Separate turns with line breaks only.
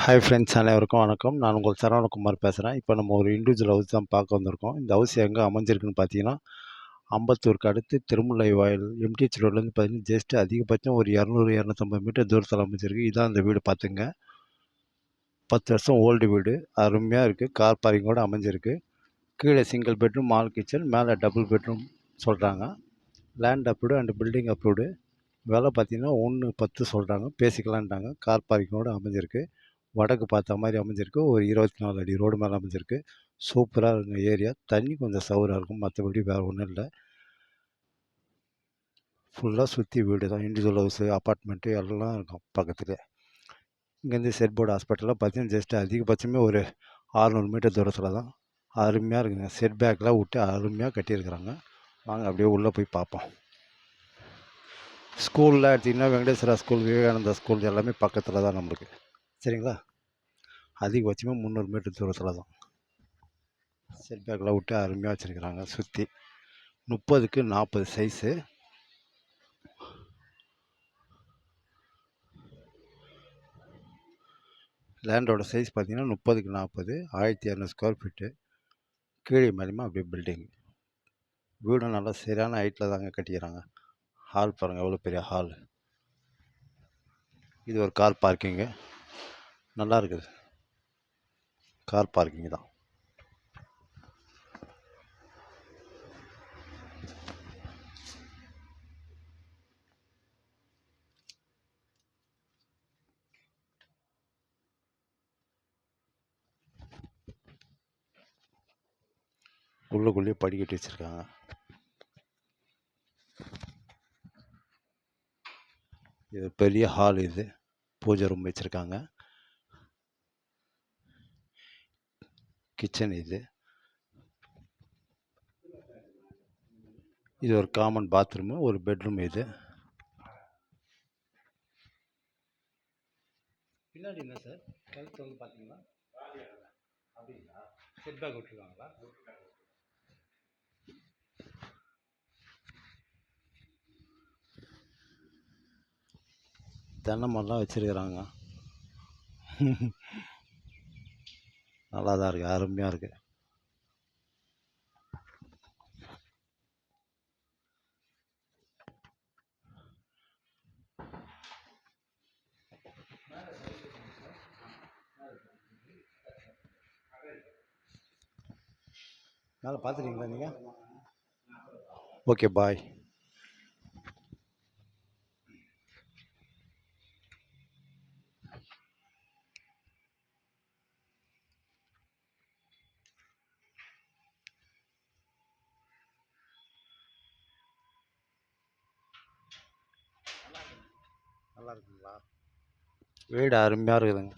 Hi friends, அனைவருக்கும் வணக்கம். நான் உங்கள் சரவணகுமார் பேசுகிறேன். இப்போ நம்ம ஒரு இண்டிவிஜுவல் ஹவுஸ் தான் பார்க்க வந்திருக்கோம். இந்த ஹவுஸ் எங்கே அமைஞ்சிருக்குன்னு பார்த்தீங்கன்னா, அம்பத்தூருக்கு அடுத்து திருமுல்லை வாயில் எம்டிஹெச் ரோட்லேருந்து பார்த்தீங்கன்னா ஜஸ்ட் அதிகபட்சம் ஒரு 200, 250 மீட்டர் தூரத்தில் அமைஞ்சிருக்கு. இதான் இந்த வீடு பார்த்துங்க. 10 வருஷம் ஓல்டு வீடு. அருமையாக இருக்குது. கார் பார்க்கிங்கோடு அமைஞ்சிருக்கு. கீழே சிங்கிள் பெட்ரூம், மால் கிச்சன், மேலே டபுள் பெட்ரூம் சொல்கிறாங்க. Land approved and building approved. விலை பார்த்தீங்கன்னா 1,10 சொல்கிறாங்க. பேசிக்கலான்ட்டாங்க. கார் பார்க்கிங்கோடு அமைஞ்சிருக்கு. வடக்கு பார்த்த மாதிரி அமைஞ்சிருக்கு. ஒரு 24 அடி ரோடு மேலே அமைஞ்சிருக்கு. சூப்பராக இருக்குங்க ஏரியா. தண்ணி கொஞ்சம் சவுறாக இருக்கும், மற்றபடி வேறு ஒன்றும் இல்லை. ஃபுல்லாக சுற்றி வீடு தான். இண்டிவிஜுவல் ஹவுஸு, அப்பார்ட்மெண்ட்டு எல்லாம் இருக்கும் பக்கத்துலேயே. இங்கேருந்து செட்போர்டு ஹாஸ்பிட்டலில் பார்த்தீங்கன்னா ஜஸ்ட் அதிகபட்சமே ஒரு 600 மீட்டர் தூரத்தில் தான். அருமையாக இருக்குங்க. செட் பேக்லாம் விட்டு அருமையாக கட்டியிருக்கிறாங்க. வாங்க அப்படியே உள்ளே போய் பார்ப்போம். ஸ்கூலில் எடுத்திங்கன்னா வெங்கடேஸ்வரா ஸ்கூல், விவேகானந்தா ஸ்கூல் எல்லாமே பக்கத்தில் தான் நம்மளுக்கு. சரிங்களா? அதிகபட்சமே 300 மீட்டர் தூரத்தில் தான். செட் பேக்கில் விட்டு அருமையாக வச்சுருக்கிறாங்க. சுற்றி 30க்கு 40 சைஸு. லேண்டோட சைஸ் பார்த்தீங்கன்னா 30க்கு 40, 1200 ஸ்கொயர் ஃபீட்டு. கீழே மேலேயுமா அப்படியே பில்டிங். வீடும் நல்லா சரியான ஹைட்டில் தாங்க கட்டிக்கிறாங்க. ஹால் பாருங்கள், எவ்வளோ பெரிய ஹால். இது ஒரு கார் பார்க்கிங்கு. நல்லா இருக்குது. கார் பார்க்கிங் தான். உள்ளுக்குள்ளேயே படிக்கட்டி வச்சுருக்காங்க. இது பெரிய ஹால். இது பூஜை ரூம் வச்சுருக்காங்க. கிச்சன் இது. இது ஒரு காமன் பாத்ரூமு, ஒரு பெட்ரூம். இது பின்னாடி என்ன சார் கழுத்து வந்து பார்த்தீங்களா? அப்படிங்களா? செட் பேக் விட்டுருக்காங்களா? தென்னை மரம்லாம் வச்சுருக்கிறாங்க. நல்லா தான் இருக்குது, அருமையாக இருக்குது. மேலே பார்த்துட்டீங்களா நீங்கள்? ஓகே, பாய். நல்லா இருக்குங்களா? வீடு அருமையாக இருக்குதுங்க.